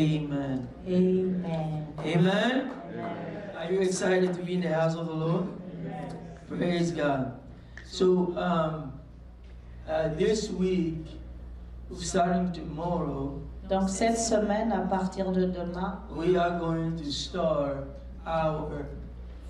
Amen. Amen. Amen. Amen. Are you excited to be in the house of the Lord? Praise God. So this week, starting tomorrow, Donc cette semaine, à partir de demain, we are going to start our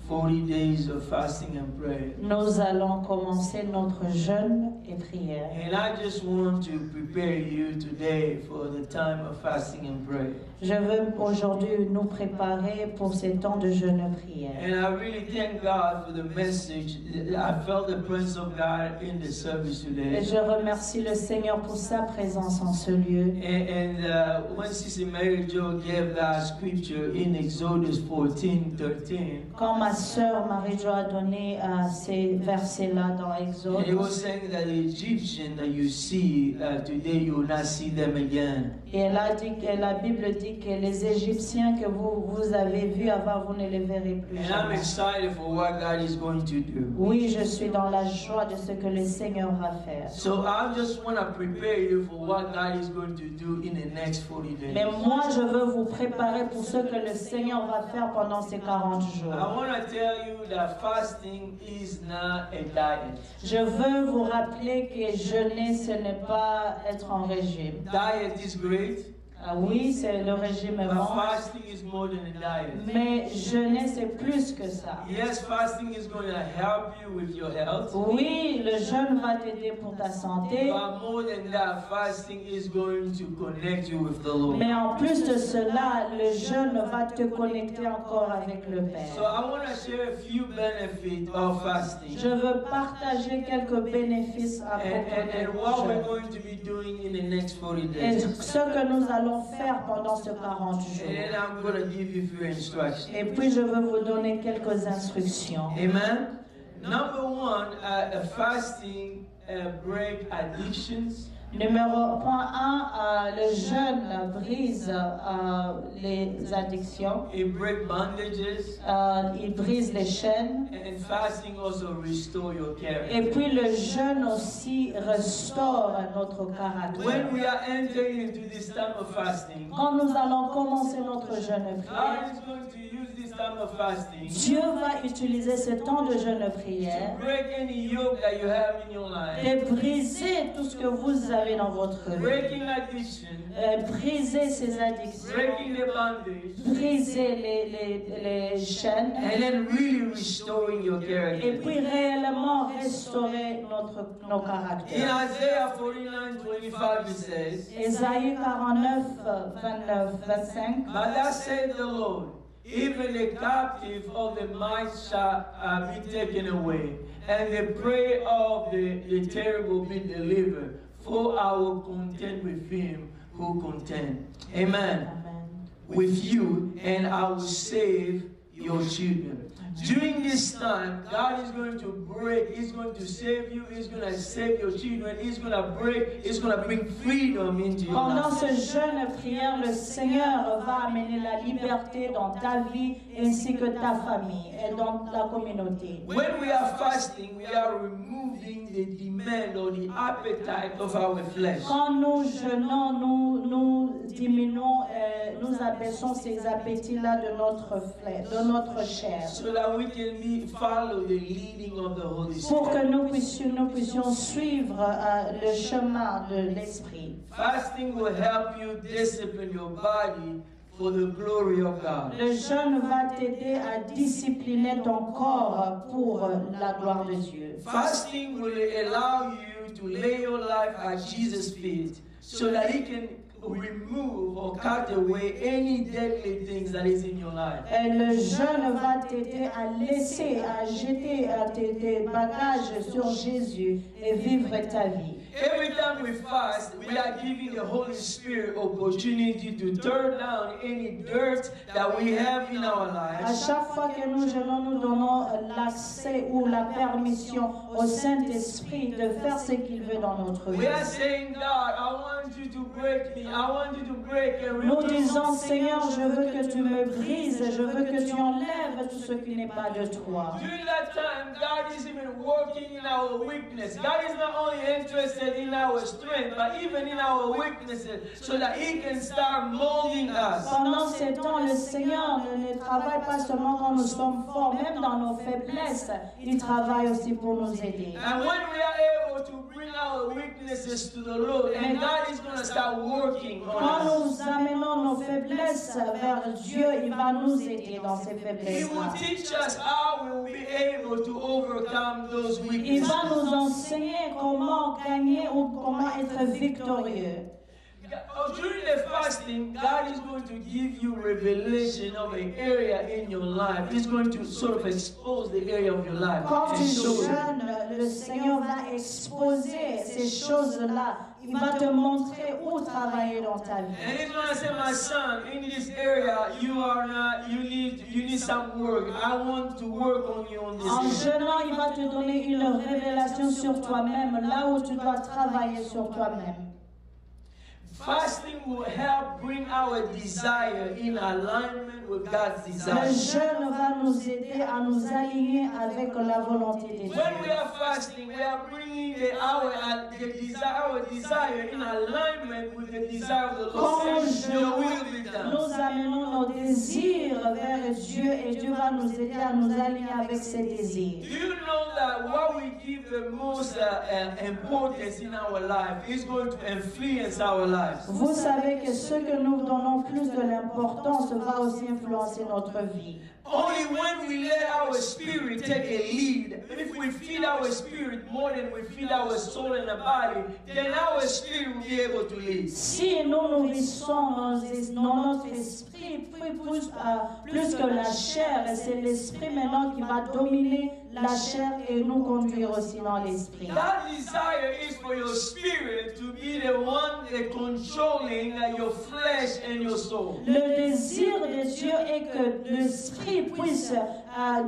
40 days of fasting and prayer. nous allons commencer notre jeûne et prière. And I just want to prepare you today for the time of fasting and prayer. Je veux aujourd'hui nous préparer pour ces temps de jeûne et prière. And I really thank God for the message. I felt the presence of God in the service Et today. je remercie le Seigneur pour sa présence en ce lieu. And when Sister Mary Jo gave that scripture in Exodus 14:13, Quand ma sœur Marie-Jo a donné ces versets-là dans Exode, it was saying that the Egyptian that you see today, you will not see them again. et elle a dit que la Bible dit que les Égyptiens que vous avez vus avant, vous ne les verrez plus And I'm jamais. excited for what God is going to do. Oui, je suis dans la joie de ce que le Seigneur va faire. So I just want to prepare you for what God is going to do in the next 40 days. Mais moi, je veux vous préparer pour ce que le Seigneur va faire pendant ces 40 I jours. want to tell you that fasting is not a diet. Je veux vous rappeler que jeûner, ce n'est pas être en régime. Diet is great, Ah oui, c'est le régime est but bon, fasting is more than a diet. mais jeûner, c'est plus que ça. Yes, fasting is going to help you with your health, Oui, le jeûne va t'aider pour ta santé, but more than that, fasting is going to connect you with the Lord. mais en plus de cela, le jeûne va te connecter encore avec le So Père. I want to share a few benefits of fasting Je veux partager quelques bénéfices à propos and du what we're jeûne. going to be doing in the next 40 Et days. ce que nous allons faire pendant ces 40 And jours. then I'm going to give you a few instructions. Et puis je veux vous donner quelques instructions. Amen. Number one, fasting break addictions. Numéro point 1, le jeûne brise les addictions, It break bondages, il brise les chaînes. and fasting also restore your character. Et puis le jeûne aussi restaure notre When caractère. we are entering into this time of fasting, Quand nous allons commencer notre jeûne et God prière, is going to use this time of fasting Dieu va utiliser ce temps de jeûne et prière to break any yoke that you have in your life, et briser tout ce que vous avez dans votre vie. breaking addiction, Briser ces addictions, breaking the bondage, briser les chaînes and then really restoring your et character. puis réellement restaurer nos In caractères. Isaiah 49:25 it says, Ésaïe 49, 29, 25. "But thus said the Lord, even the captive of the might shall be taken away, and the prey of the terrible be delivered. For I will contend with him who contend." Amen. Amen. With you, and I will save your children. During this time, God is going to break, He's going to save you, He's going to save your children, He's going to break, He's going to bring freedom into your Pendant life. ce jeûne et prière, le Seigneur va amener la liberté dans ta vie ainsi que ta famille et dans la communauté. When we are fasting, we are removing the demand or the appetite of our flesh. Quand nous jeûnons, nous diminuons, nous abaissons ces appétits-là de notre chair. So that we can follow the leading of the Holy Pour Spirit. que nous puissions suivre le chemin de l'Esprit. Fasting will help you discipline your body for the glory of God. Le jeûne va t'aider à discipliner ton corps pour la gloire de Dieu. Fasting will allow you to lay your life at Jesus' feet so that He can remove or cut away any deadly things that is in your life. Et le jeûne va t'aider à laisser, à jeter tes bagages sur Jésus et vivre ta vie. Every time we fast, we are giving the Holy Spirit opportunity to turn down any dirt that we have in our À lives. chaque fois que nous jeûnons, nous donnons l'accès ou la permission au Saint-Esprit de faire ce qu'il veut dans notre vie. We are saying, God, I want you to break me. I want you to break and Nous remove disons, something Seigneur, else je veux from que tu me. me brises, je veux que tu enlèves tout ce qui n'est pas de toi. During that time, God is even working in our weakness. God is not only interested interested in our strength, but even in our weaknesses, so that He can start molding us. Pendant ces temps, le Seigneur ne travaille pas seulement quand nous sommes forts, même dans nos faiblesses, il travaille aussi pour nous aider. And when we are able to bring our weaknesses to the Lord, and God is going to start working on Quand us. nous amenons nos faiblesses vers Dieu, il va nous aider dans ces He faiblesses. will teach us how we will be able to overcome those Il weaknesses. va nous enseigner comment gagner ou comment être victorieux. During the fasting, God is going to give you revelation of an area in your life. He's going to sort of expose the area of your life. Quand tu And show you. jeûnes, le Seigneur va exposer ces choses-là. Il va te montrer où travailler dans ta vie. And He's going to say, my son, in this area, you need some work. I want to work on you on En this. jeûnant, il va te donner une révélation sur toi-même, là où tu dois travailler sur toi-même. Fasting will help bring our desire in alignment with God's Le desire. jeûne va nous aider à nous aligner avec la volonté de Dieu. When we are fasting, we are bringing our desire in alignment with the desire of the Quand Lord. nous Your will jeûnons, be done. nous amenons nos désirs vers Dieu et Dieu va nous aider à nous aligner avec ses désirs. Do you know that what we give the most importance in our life is going to influence our lives? Vous savez que ce que nous donnons plus de l'importance va aussi influencer notre vie. Only when we let our spirit take a lead, if we feed our spirit more than we feed our soul and the body, then our spirit will be able to lead. Si nous nourrissons notre esprit plus que la chair, et c'est l'esprit maintenant qui va dominer la chair et nous conduire aussi dans l'esprit. That desire is for your spirit to be the one that controlling your flesh and your soul. Le désir de Dieu est que l'esprit puisse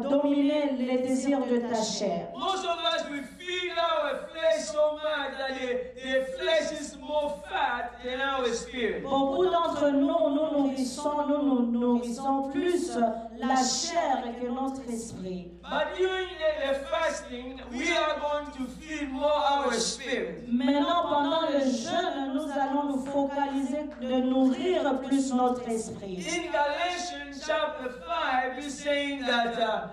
dominer les désirs de ta chair. Most of us, we feed our flesh so much that the flesh is more fat than our spirit. Beaucoup d'entre nous, nous nourrissons plus la chair que notre esprit. But during the fasting, we are going to feed more our spirit. Maintenant, pendant le jeûne, nous allons nous focaliser de nourrir plus notre esprit. In Galatians chapter 5, he's saying that,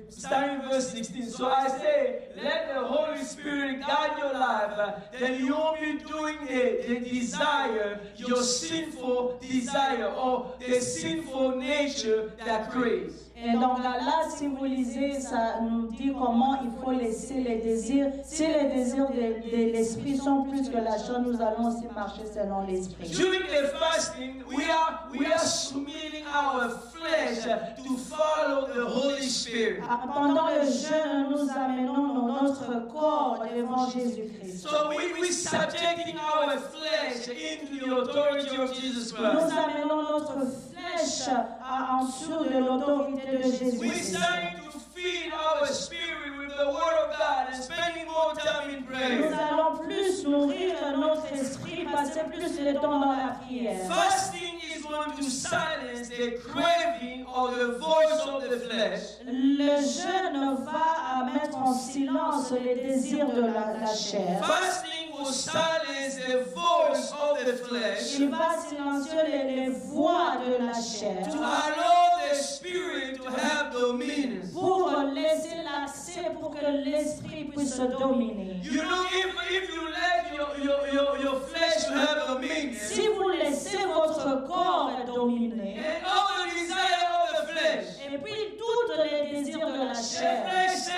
starting verse 16, so I say, let the Holy Spirit guide your life, then you won't be doing the desire, your sinful desire, or the sinful nature that craves. Et dans Galates, si vous lisez, ça nous dit comment il faut laisser les désirs. Si les désirs de l'esprit sont plus que la chair, nous allons aussi marcher selon l'esprit. During the fasting, we are submitting our flesh to follow the Holy Spirit. Pendant le jeûne, nous amenons notre corps devant Jésus-Christ. So we subjecting our flesh into the authority of Jesus Nous Christ. amenons notre flèche en dessous de l'autorité de We're Jésus-Christ. starting to feed our spirit with the Word of God and spending more time in Nous prayer. allons plus nourrir notre esprit, passer plus de temps dans la prière. Fasting is going to silence the craving or the voice of the flesh. Le jeûne va mettre en silence les désirs de la chair. Fasting will silence the voice of the flesh Il va silencier les voix de la chair to allow the spirit to have dominion. pour laisser l'accès pour que l'esprit puisse dominer. You know, if you let your flesh to have dominion, Si vous laissez votre corps dominer, and all the desire of the flesh, et puis tous les désirs de la the chair, flesh say,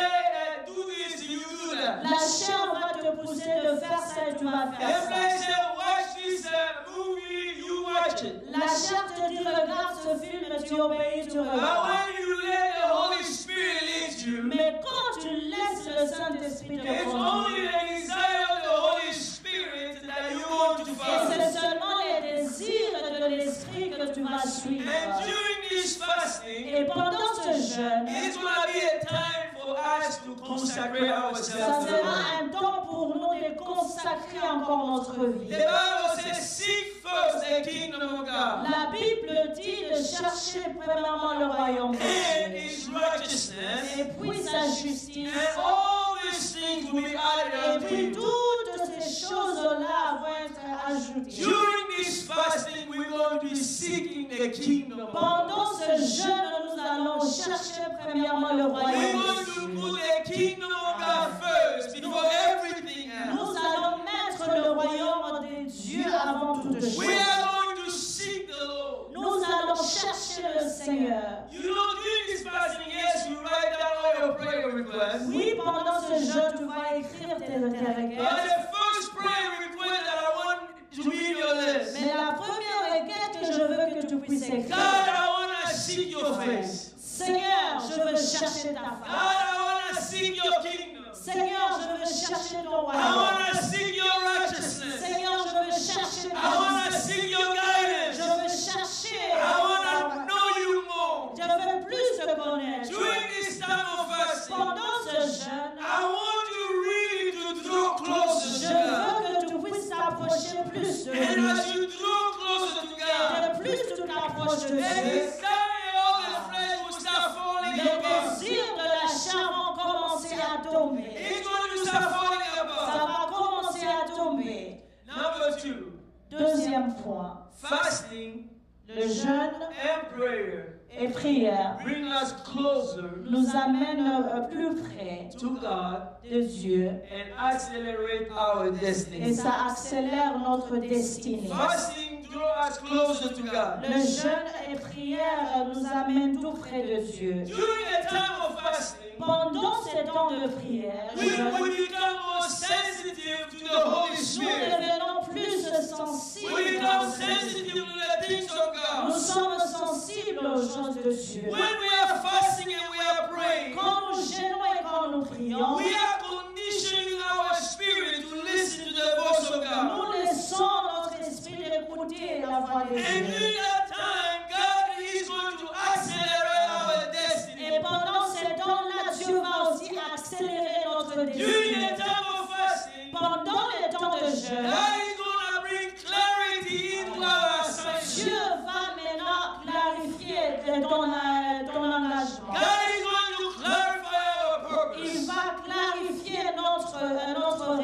do this, you do that. la chair va te pousser de faire ça et tu vas The faire ça. flesh say, watch this movie, you watch it. La chair te dit regarde ce film et tu obéis, tu But regardes. when you let the Holy Spirit lead you, Mais quand tu laisses le Saint-Esprit te it's conduire, only the desire of the Holy Spirit that you want to et follow. c'est seulement les désirs de l'esprit que tu vas suivre. And during this fasting, Et pendant ce jeûne, it's going to be a time for us to consecrate ça ourselves to the sera Lord. un temps pour nous de consacrer encore notre vie. The Bible says, seek first the kingdom of God La Bible dit de chercher premièrement le royaume de and Dieu His righteousness, et puis sa justice. and all these things will be added Et unto puis you. toutes ces choses-là vont être ajoutées. During this fasting, we're going to be seeking the kingdom of God. Pendant ce jeûne, nous allons chercher premièrement le We're royaume going de to Dieu. put the kingdom of God first before everything else. Nous allons mettre le royaume de Dieu avant toute We chose. are going to seek the Lord. Nous allons chercher le Seigneur. You know, during this fasting, yes, you write down all your prayer requests. Oui, pendant ce jeûne, tu vas écrire tes But requêtes. the first prayer request that I want to be in your list. Mais la première requête que je veux que tu puisses God, écrire, I want to seek your face. Seigneur, je veux chercher ta God, face. I want to seek your kingdom. Seigneur, je veux chercher ton I royaume. want to seek your righteousness. Seigneur, je veux chercher I ta want to justice. seek your Je guidance. veux chercher. I want to know you more. Je veux plus te connaître. During this time of fasting, Pendant ce jeûne, I want you really to draw closer je to God. veux que tu puisses t'approcher plus de And lui. as you draw closer to God, Et plus tu t'approches de the Dieu, desire of the flesh will start falling les apart. désirs de la chair vont commencer à tomber. It's going to start falling Ça apart. va commencer à tomber. Number 2, Deuxième point, fasting le jeûne and prayer et prière bring us closer nous amènent plus près to God de Dieu and accelerate our et destiny. ça accélère notre destinée. Fasting draw us closer to God. Le jeûne et prière nous amènent tout près de Dieu. During the time of fasting, Pendant ces temps de prière, we will become more sensitive to the Holy nous Spirit. devenons plus We sensibles. become sensitive to the things of Nous God. sommes sensibles aux choses de Dieu. When we are fasting and we are praying, Quand nous gênons et quand nous prions, we are conditioning our spirit to listen to the voice of God. nous laissons notre esprit d'écouter la voix de And Dieu. during that time, God is going to accelerate our Et destiny. pendant ces temps-là, Dieu va aussi accélérer notre During destinée. the time of fasting, Pendant les temps de jeûne, God is going to bring clarity into our Dieu assignment. va maintenant clarifier ton engagement. God is going to clarify our Il purpose. va clarifier notre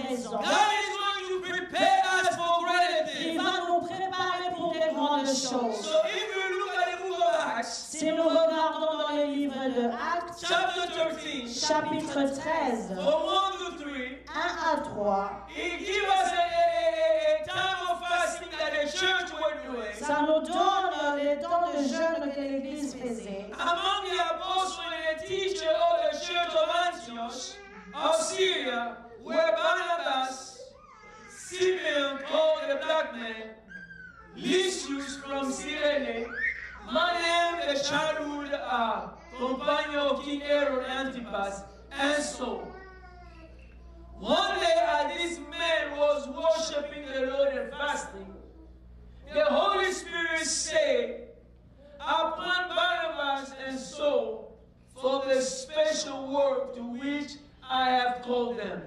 raison. God is going to prepare us for greater Il things. va nous préparer pour des grandes choses. So if you look at the book of Acts, Si nous regardons dans le livre de Actes, chapter 13, chapitre 13, from 1 to 3, 1 à 3, it gives us a time of fasting that the church were doing. ça nous donne les temps de jeûne que l'Église faisait. Among the apostles and the teacher of the church of Antioch of Syria were Barnabas, Simeon called the black man, Lysius from Cyrene, Manaen the childhood companion of King Herod Antipas, and Saul. One day as this man was worshiping the Lord and fasting, the Holy Spirit said, upon Barnabas and Saul for the special work to which I have called them.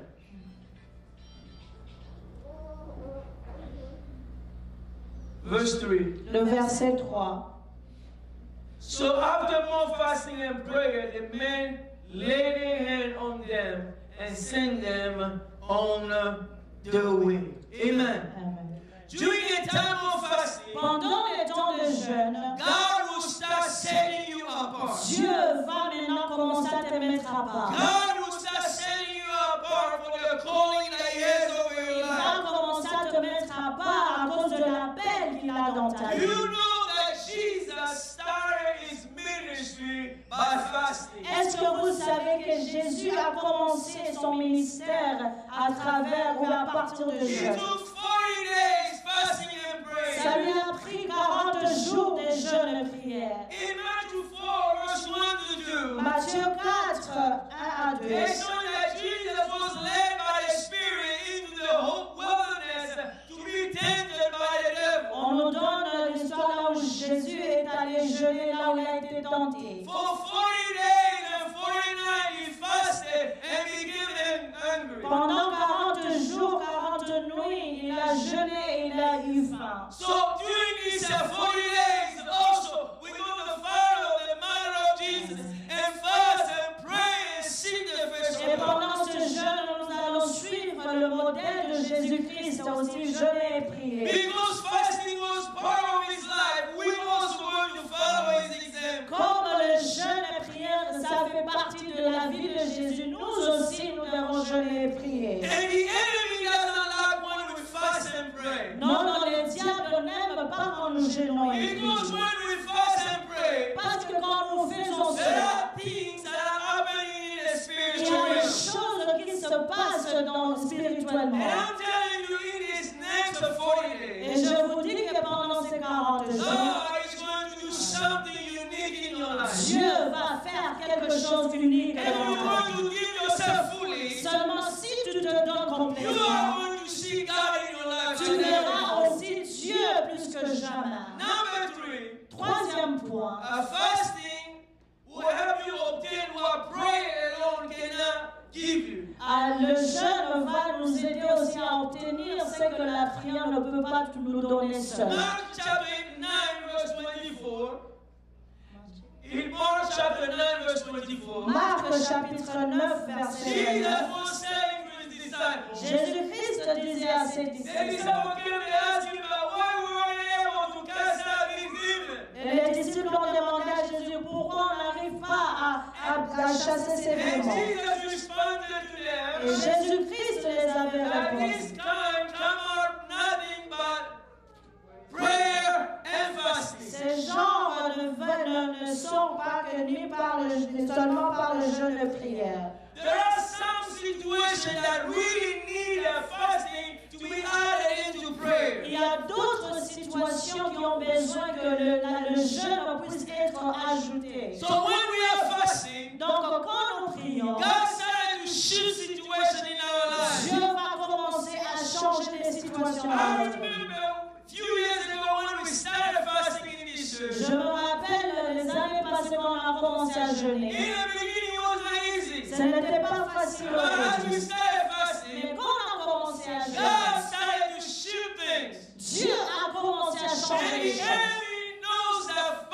Verse 3. Le verset 3. So after more fasting and prayer, the men laid their hand on them and sent them on the way. Amen. Amen. During a time of fasting, Pendant les temps de jeûne, God will start setting you apart. Dieu va maintenant commencer à te mettre à part. God will start setting you apart for the calling that He has over your Il va life. commencer à te mettre à part à cause de l'appel qu'il a dans ta You vie. know that Jesus started His ministry by fasting. Est-ce que vous savez que Jésus a commencé son ministère à travers ou à partir de It jeûne? took 40 days fasting and Ça praying. lui a pris 40 jours de jeûne et prière. In Matthew 4, verse 1 to 2, Matthieu 4, 1 à 2. they show that Jesus was led by the Spirit into the whole wilderness to be tempted by the devil. On nous donne l'histoire là où Jésus est allé jeûner, là où il a été tenté. For 40 days and 40 nights he fasted and became hungry. Pendant 40 jours, 40 nuits, il a jeûné et il a eu faim. So during these 40 days also we're going to follow the manner of Jesus and fast and pray and seek the face Et of God. pendant ce jeûne, non Because infligées. when we fast and pray, Parce que quand nous faisons there cela, are things that are happening in the il y spiritual a des realm. choses qui se passent spirituellement. And I'm telling you, in these next 40 Et days, je vous dis que pendant ces 40 jours, God is going to do something unique in your life. Dieu va faire quelque chose d'unique And you dans ta want vie. to give yourself fully, Seulement si tu te donnes you complètement, are going to see God in your life. tu verras aussi Dieu plus que jamais. Number 3, Troisième point, fasting will help you obtain what prayer alone cannot give you. le jeûne va nous aider aussi à obtenir ce que la prière ne peut pas nous donner seule. Mark chapter 9, verse 24. In Mark chapter 9, verse 24, Marc chapitre 9, verset Jesus 9. was saying to his disciples, Jésus-Christ disait à ses the disciples, disciples came and asked him about why we weren't able to cast out these demons. et les disciples ont demandé à Jésus pourquoi on n'arrive pas à chasser ces And démons. Jesus responded to Et them Jésus-Christ les avait that this répondu. kind come out nothing but prayer and fasting. Ces gens ne sont pas que seulement par le jeûne et prière. There are some situations that really need a fasting to be added into prayer. Il y a d'autres situations qui ont besoin que le jeûne puisse être ajouté. So when we are fasting, Donc quand nous prions, God started to shift situations in our lives. Dieu va commencer à changer les situations dans I notre vie. remember a few years ago when we started fasting in this church. Je me rappelle les années passées quand on a commencé à In jeûner. the beginning, it was not easy. Ce n'était pas facile But au as we début. started Mais fasting, quand on a commencé à God jeûner, started to shift things. Dieu a commencé à And changer les the choses. enemy knows that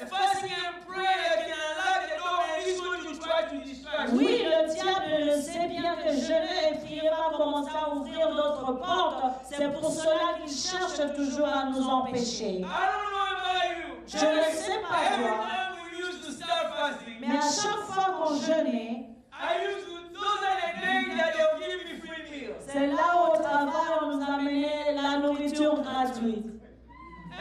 fasting and prayer can unlock the door, and he's going to try to distract you. Oui, le diable le sait bien que jeûner et prier va commencer à ouvrir d'autres portes. C'est pour cela qu'il cherche toujours à nous empêcher. I don't know about you. Je ne sais pas Every toi, time we used to start fasting, mais à chaque fois qu'on jeûnait, those are the days that they'll give me free meals. c'est là où au travail on nous amenait la nourriture gratuite.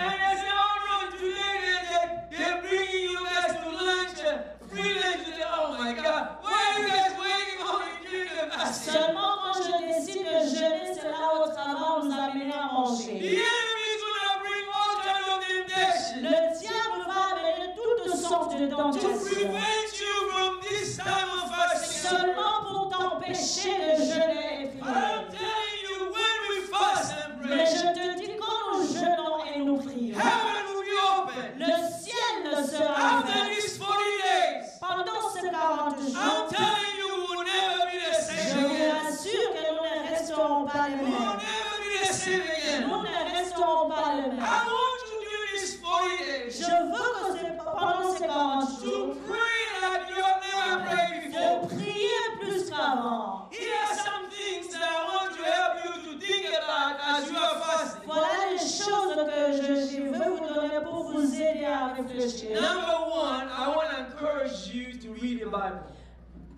And they say, oh no, today they're bringing you guys to lunch, free lunch today. Oh my God, why are you guys waiting on me during the fasting? Seulement quand je décide de jeûner, c'est là où au travail on nous amenait à The manger. enemy is going to bring all kinds of temptations Le diable va amener toutes sortes de to tentations. prevent you from this time of fasting. Seulement pour t'empêcher de jeûner et I'm prier. telling you, when we fast and Mais pray, je te dis, quand nous jeûnons et nous prions, heaven will be open. le ciel sera After ouvert. these 40 days, Pendant ces 40 I'm jours, telling you, we'll never be the je same vous again. assure que nous ne resterons pas les We'll mêmes. never be the same again. Nous ne resterons pas les I mêmes. want you during these 40 days Je veux que pendant ces 40 to jours, pray like you have never prayed before. de prier plus qu'avant. Here are some things that I want to help you to think about as you are fasting. Voilà les choses que je veux vous donner pour vous aider à réfléchir. Number one, I want to encourage you to read the Bible.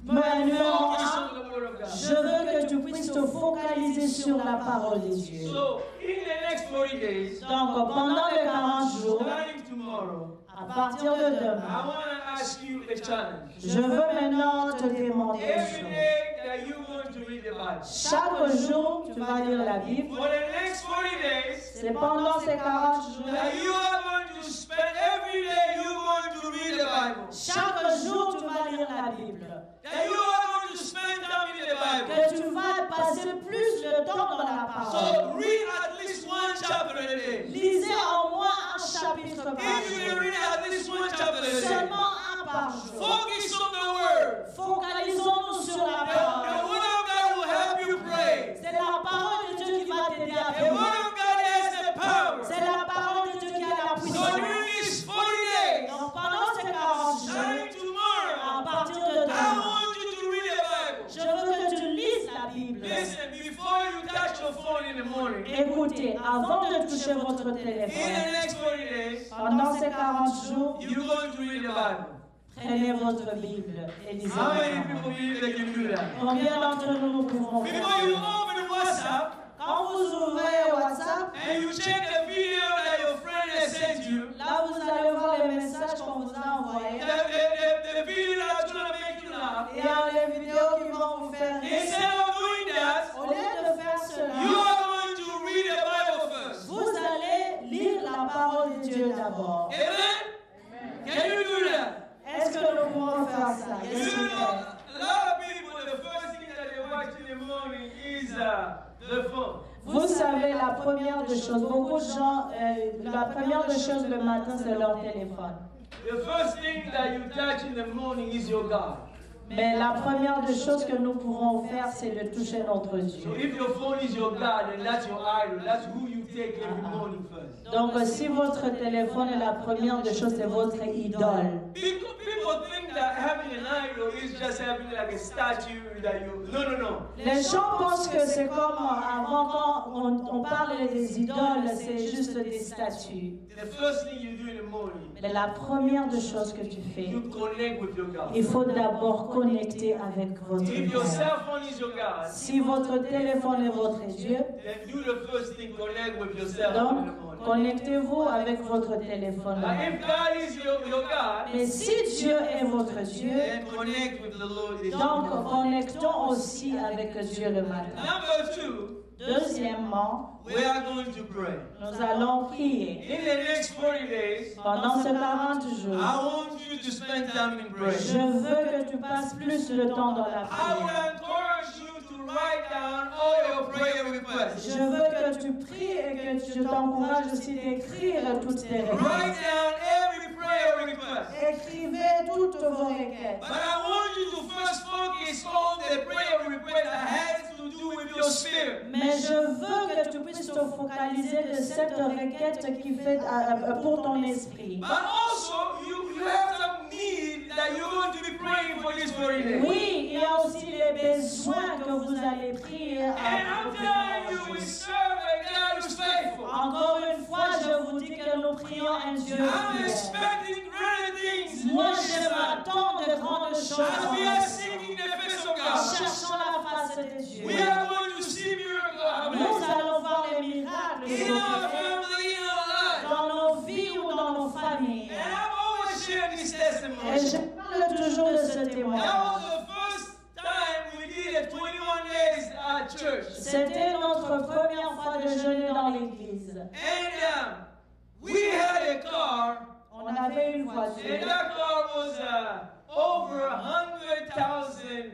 Numéro Focus 1, on the Word of God. je veux que tu puisses te focaliser sur la parole de Dieu. So, in the next 40 days, Donc, pendant les 40 jours, starting tomorrow, à partir de I demain, want to ask you a challenge. je veux maintenant te demander une Every chose. day that you want to read the Bible. Chaque jour, tu vas lire la Bible. For the next 40 days, C'est pendant ces 40 jours, that you are going to spend every day you're going to read the Bible. chaque jour, tu vas lire la Bible. That you are going to spend time in the Bible. Que tu vas passer plus de temps dans la parole. So read at least one chapter a day. Lisez au moins un chapitre par If you can jour. read at least one chapter a day, Seulement un par jour. focus on the Word. Focalisons-nous sur la The parole. Word of God will help you pray. C'est la parole de Dieu qui va t'aider à The Word prier. of God has the power. C'est la parole de Dieu qui a la So puissance. during these 40 days, Donc pendant ces 40 jours, starting tomorrow, à partir de I demain, want you to read the Bible. je veux que tu lises la Bible. Listen, before you touch your phone in the morning, Écoutez, avant de toucher votre in the téléphone, next 40 days, pendant ces 40 jours, you're going to read the Bible. prenez votre Bible et lisez How la many parole. people believe they can do that? Combien d'entre nous pouvons faire Before you ça? open WhatsApp Quand vous ouvrez WhatsApp and you check the video that your parole de Dieu d'abord. Amen? Can you do that? Est-ce que nous pouvons faire ça? You Yes, we know, can. a lot of people, the first thing that they watch in the morning is the phone. Vous savez, la première des choses, beaucoup de gens, la première des choses le matin, c'est leur téléphone. The first thing that you touch in the morning is your God. Mais la première des choses que nous pouvons faire, c'est de toucher notre Dieu. So if your phone is your God, then that's your idol. That's who you take every morning first. Donc, si votre téléphone est la première des choses, c'est votre idole. People think that having an idol is just having like a statue that you... No. Les gens pensent que c'est comme avant quand on parle des idoles, c'est juste des statues. The first thing you do in the morning, Mais la première des choses que tu fais, you connect with your God. il faut d'abord connecter avec votre If your Dieu. cell phone is your God, Si votre téléphone est votre Dieu, then do the first thing, connect with your cell phone in donc the morning. connectez-vous avec votre téléphone. But if God is your God, Mais si Dieu est votre Dieu, then connect with the Lord. donc connectons aussi avec Dieu le matin. Number two, Deuxièmement, we are going to pray. nous allons prier. In the next 40 days, Pendant ces 40 jours, I want you to spend time in je prayer. veux que tu passes plus de temps dans la I will prière. encourage you to write down all your prayer requests. Je veux que tu pries et que je t'encourage aussi d'écrire toutes tes Write requêtes. down every prayer request. Écrivez toutes vos requêtes. But I want you to first focus on the prayer request that has to do with your spirit. Mais je veux que tu puisses te focaliser de cette requête qui fait pour ton esprit. But also, you have some need that you're going to be praying for this 40 days. Oui, il y a aussi les besoins que vous allez prier. And I'm telling you, we serve a God who's faithful. Encore une fois, je vous dis que nous prions un Dieu I'm fidèle. expecting greater things. Moi, je m'attends de grandes choses. As we are seeking the face of God, Cherchons la face de Dieu. we are going to see miracles happening Nous allons voir les miracles in our s'opérer family, in our life. dans nos vies ou dans nos familles. And I've always shared this Et testimony. je parle toujours de ce That témoignage. was the first time we did a 21 days at church. C'était notre première fois de jeûner dans l'église. And we had a car, On avait une and voiture. that car was over 100,000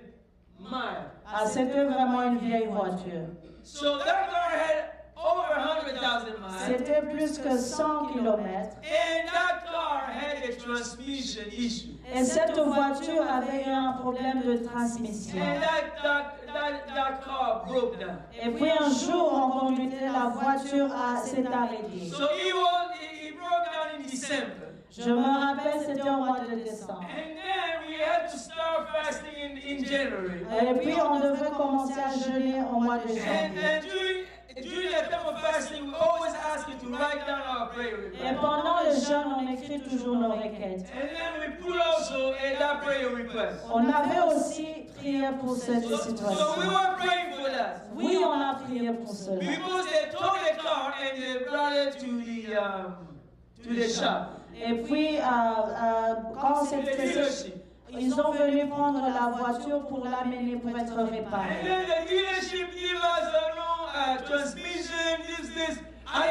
miles. Ah, c'était vraiment une vieille voiture. So that car had over 100,000 miles. C'était plus que 100 kilomètres. And that car had a transmission issue. Et cette voiture avait eu un problème de transmission. And that car broke down. Et puis un jour, on conduisait, la voiture s'est arrêtée. So it broke down in December. Je me rappelle, c'était au mois de décembre. And then we had to start fasting in January. Et puis on devait commencer à jeûner au mois de And janvier. during that time of fasting, we always ask you to write down our prayer Et request. pendant le jeûne, on écrit toujours nos requêtes. And then we put also that prayer request. On avait aussi prié pour cette So we situation. were praying for that. Oui, on a prié pour cela. Because they took the car and they brought it to the shop. Et puis, quand To the c'était dealership. ils ont venu prendre la voiture pour l'amener pour être And réparée. then the dealership gave us transmission, this. I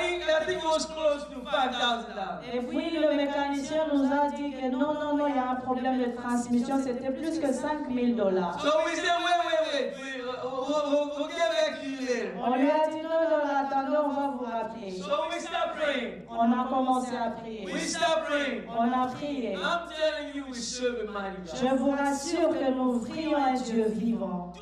think it was close to $5,000. Et puis le mécanicien nous a dit que non, il y a un problème de transmission, c'était plus que $5,000. So we said, wait. We'll get back to you later. On lui a dit non, attendez, on va vous rappeler. So we stopped praying. On a commencé à prier. We stopped praying. On a prié. I'm telling you, we serve a mighty Je God. vous rassure que nous prions un Dieu vivant.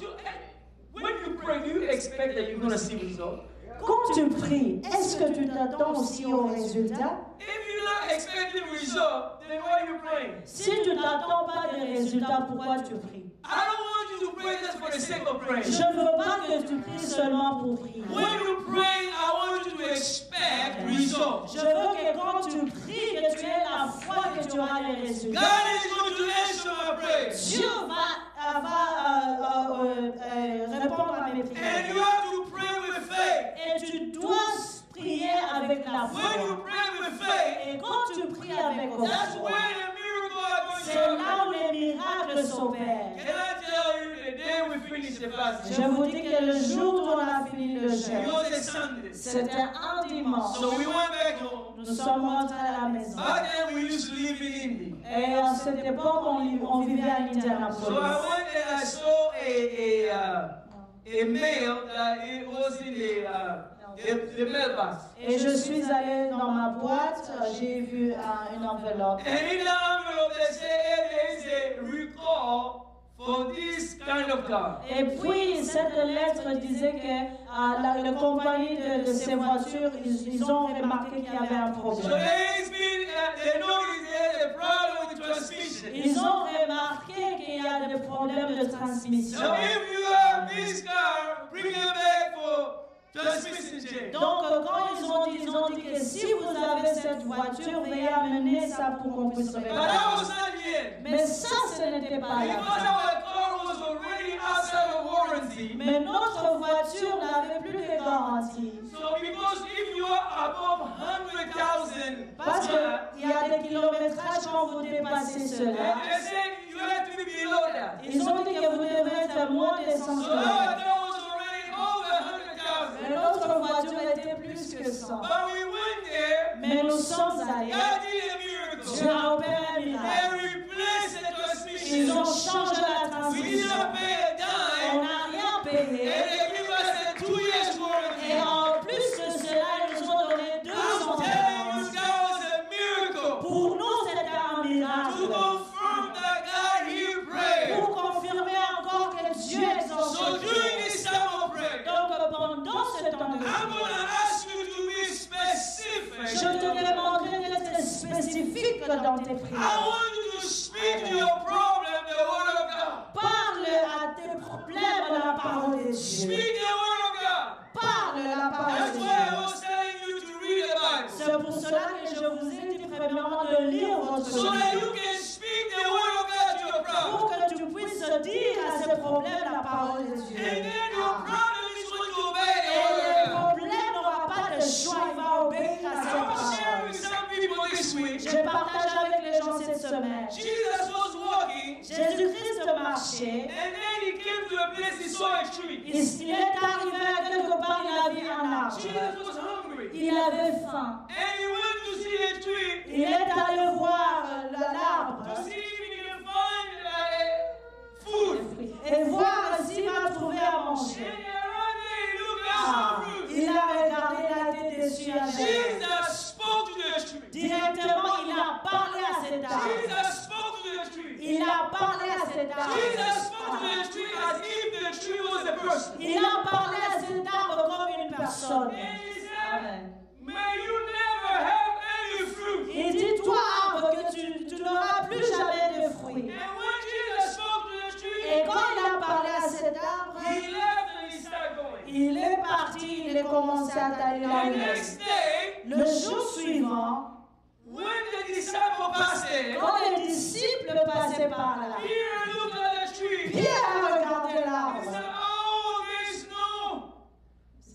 When you pray, do you expect that you're going to see results? Quand tu pries, est-ce que tu t'attends aussi au résultat? If you're not expecting results, then why are you praying? Si tu ne t'attends pas des résultats, pourquoi tu pries? I don't want you to pray just for the sake of praying. Je ne veux pas que tu pries seulement pour prier. When you pray, I want you to expect results. Je veux que quand tu pries, que tu aies la foi que tu auras les résultats. God is going to answer my prayers. Dieu va répondre à mes And prières. you have to pray with faith. Et tu dois prier avec la When you foi. pray with faith, Et quand tu pries avec that's foi, when the miracles are going c'est to là happen. où les miracles s'opèrent. Can I tell you, the day we finished the fasting, Je vous dis que le jour où on a fini le it jeûne, was a Sunday. c'était un dimanche. So we went back home. Nous sommes rentrés à la maison. Back then we used to live in Indy. Et à cette époque, on vivait à So I Indianapolis. went and I saw a mail that it was in the mailbox. Et je suis allée dans ma boîte, j'ai vu une enveloppe. And in the envelope they said there is a recall for this kind of car. Et puis, cette lettre disait que la compagnie de ces voitures, ils ont remarqué qu'il y avait un So problème. there's been, they noticed there's a problem with transmission. Ils ont remarqué qu'il y a des problèmes de transmission. So if you have this car, bring it back for transmission change. Donc, quand ils ont dit que si vous avez cette voiture, veuillez amener ça pour qu'on puisse But réparer. that was not yet. Mais ça, ce n'était pas la Because fin. our car was already outside of warranty. Mais notre voiture n'avait plus de garantie. So because if you are above 100,000, Parce qu'il y a des kilométrages quand vous dépassez cela. they said you have to be below that. Ils ont dit que vous devez être moins de 100 So our km. car was already over 100,000. Mais notre voiture était plus que 100. But we went there. Mais nous sommes allés. God did a miracle. Dieu a opéré un They miracle. replaced the Ils transmission. ont changé la We transmission. didn't pay a On dime. n'a rien And payé. they give us a 2 years warranty. Et en plus de cela, ils nous ont donné 2 I'm ans de telling you, garantie. that was a miracle. Pour nous, c'était un To miracle. confirm that God hear prayer. Pour confirmer encore que Dieu est en So during ce this time of prayer, Donc pendant ce temps de I'm prière, going to ask you to be specific. je te demanderai d'être spécifique dans tes I prières. want you to speak to your problem, the word of God. Parle à tes problèmes de la parole de Dieu. Speak the word of God. Parle la parole That's de why I Dieu. was telling you to read the Bible. C'est pour cela que je vous ai dit premièrement de lire votre So that you Bible. can speak the word of God to your problem. Pour que tu puisses dire à ces problèmes la parole de Dieu. And then your problem is going to obey the Et word le of God. problème n'aura pas de choix, il va obéir à I ses was sharing paroles. with some people this week. Je partage avec les gens cette semaine. Jesus was walking, Jésus-Christ marchait. and then he came to a place he saw a tree. Il est arrivé à quelque part, il a vu un arbre. Jesus was hungry. Il avait faim. And he went to see the tree Il est allé voir l'arbre to see if he can find food. et voir s'il va trouver à And manger. around there he looked at Ah, some fruit. il a regardé la tête dessus avec. Jesus spoke to the tree. Directement, il a parlé à cet arbre. Jesus spoke to the tree. Il a parlé à cet arbre. Jesus spoke to the tree as if the tree was a person. Il a parlé à cet arbre comme une personne. And he said, Amen. may you never have any fruit. Il dit, toi arbre, que tu n'auras plus jamais de fruits. And when Jesus spoke to the tree, Et quand il a parlé à cet arbre, he left and he started going. il est parti, il a commencé à aller dans The le next day, Le jour suivant, when the disciple passed there, quand les disciples passaient par là, Peter looked at the tree. Pierre a regardé He l'arbre. said, oh, there's no,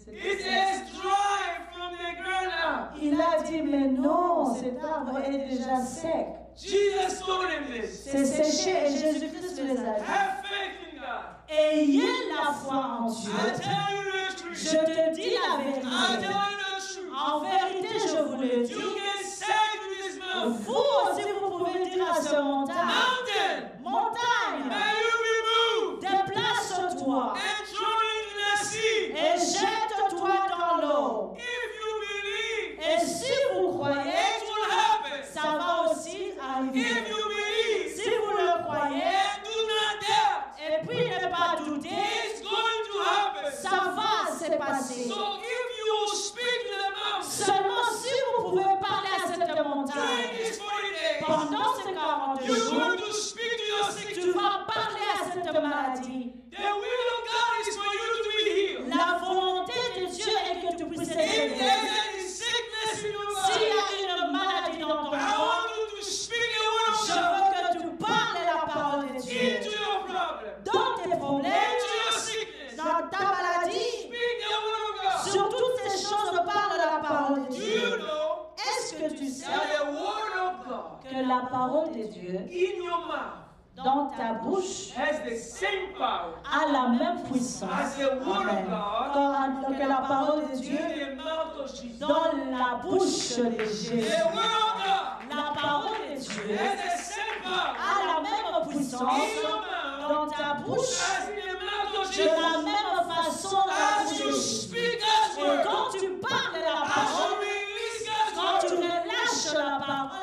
it is dry from the ground up. Il a dit, mais non, cet arbre est déjà sec. Jesus told him this. C'est séché et Jésus-Christ les a dit. Have faith in God. Ayez la foi en Dieu. I tell you the Je truth. te dis la I vérité. tell you the truth. En vérité, je vous le dis. You can say to this mountain, Vous aussi, vous pouvez dire à ce montagne, mountain, montagne, may you be moved déplace-toi and thrown into the sea. et jette-toi dans l'eau. If you believe, Et si vous croyez, it will happen. ça va aussi If arriver. you believe, Si vous le croyez, and do not doubt, et puis ne pas douter, it's going to happen. ça va se passer. So if you speak to the mountain Seulement si vous pouvez parler à cette during montagne, these 40 days, pendant ces 40 you're jours, going to speak to your tu sickness. vas parler à cette maladie. The will of God is for you to be healed. La volonté de Dieu est que tu puisses être If guéri. there's any sickness in your S'il y body, a une maladie dans ton I corps, want you to speak the word of je God veux que tu parles la parole de into Dieu. your problem, Dans tes problèmes, into your sickness. dans ta maladie, Speak the word of God. sur toutes ces choses, parle la parole de Do you Dieu. know Est-ce que tu sais that the word of God que la parole de Dieu, in your mouth dans ta bouche has the same power a la même puissance as the word Amen. of God que la parole de Dieu in the mouth of Jesus. dans la bouche de Jésus. The word of God La parole de Dieu has the same power a la même puissance in your mouth dans ta bouche as in the mouth of de Jesus. la même façon dans la As bouche you de Jésus. speak God's Et word, quand tu parles de la as you parole, release quand tu God's word, relâches la parole,